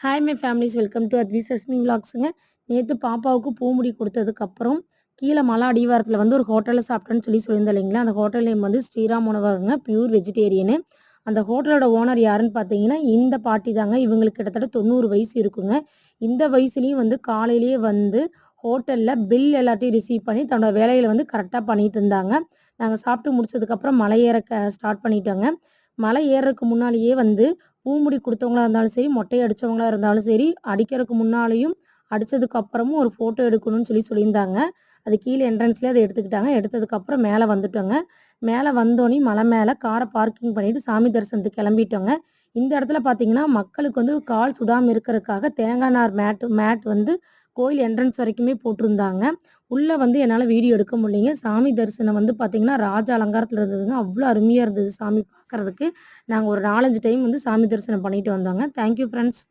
Hi my families welcome to Athvi Sasmi விலாக்ஸுங்க. நேற்று பாப்பாவுக்கு பூமுடி கொடுத்ததுக்கப்புறம் கீழே மலை அடிவாரத்தில் வந்து ஒரு ஹோட்டலில் சாப்பிட்டேன்னு சொல்லியிருந்தேன் இல்லைங்களா. அந்த ஹோட்டல் நேம் வந்து ஸ்ரீராம் உணவகங்க, பியூர் வெஜிடேரியனு. அந்த ஹோட்டலோட ஓனர் யாருன்னு பார்த்தீங்கன்னா இந்த பாட்டி தாங்க. இவங்களுக்கு கிட்டத்தட்ட 90 வயசு இருக்குங்க. இந்த வயசுலேயும் வந்து காலையிலேயே வந்து ஹோட்டலில் பில் எல்லாத்தையும் ரிசீவ் பண்ணி தன்னோட வேலைகளை வந்து கரெக்டாக பண்ணிட்டு இருந்தாங்க. நாங்கள் சாப்பிட்டு முடிச்சதுக்கப்புறம் மலை ஏற ஸ்டார்ட் பண்ணிட்டோங்க. மலை ஏறுறதுக்கு முன்னாலேயே வந்து பூமுடி குடுத்தவங்களா இருந்தாலும் சரி, மொட்டை அடிச்சவங்களா இருந்தாலும் சரி, அடிக்கிறதுக்கு முன்னாலேயும், அடிச்சதுக்கு அப்புறமும் ஒரு ஃபோட்டோ எடுக்கணும்னு சொல்லியிருந்தாங்க. அது கீழ என்ட்ரன்ஸ்லயே அத எடுத்துக்கிட்டாங்க. எடுத்ததுக்கப்புறம் மேல வந்துட்டோங்க. மேல வந்தோனே மலை மேல கார பார்க்கிங் பண்ணிட்டு சாமி தரிசனத்துக்கு கிளம்பிட்டோங்க. இந்த இடத்துல பார்த்தீங்கன்னா, மக்களுக்கு வந்து கால் சுடாம இருக்கறதுக்காக தேங்காய் நார் மேட் வந்து கோயில் என்ட்ரன்ஸ் வரைக்குமே போட்டிருந்தாங்க. உள்ள வந்து என்னால வீடியோ எடுக்க முடியலைங்க. சாமி தரிசனம் வந்து பார்த்தீங்கன்னா, ராஜ அலங்காரத்துல இருந்ததுங்க. அவ்ளோ அருமையா இருந்தது சாமி பார்க்கறதுக்கு. நாங்க ஒரு 4, 5 டைம் வந்து சாமி தரிசனம் பண்ணிட்டு வந்தோங்க. Thank you friends.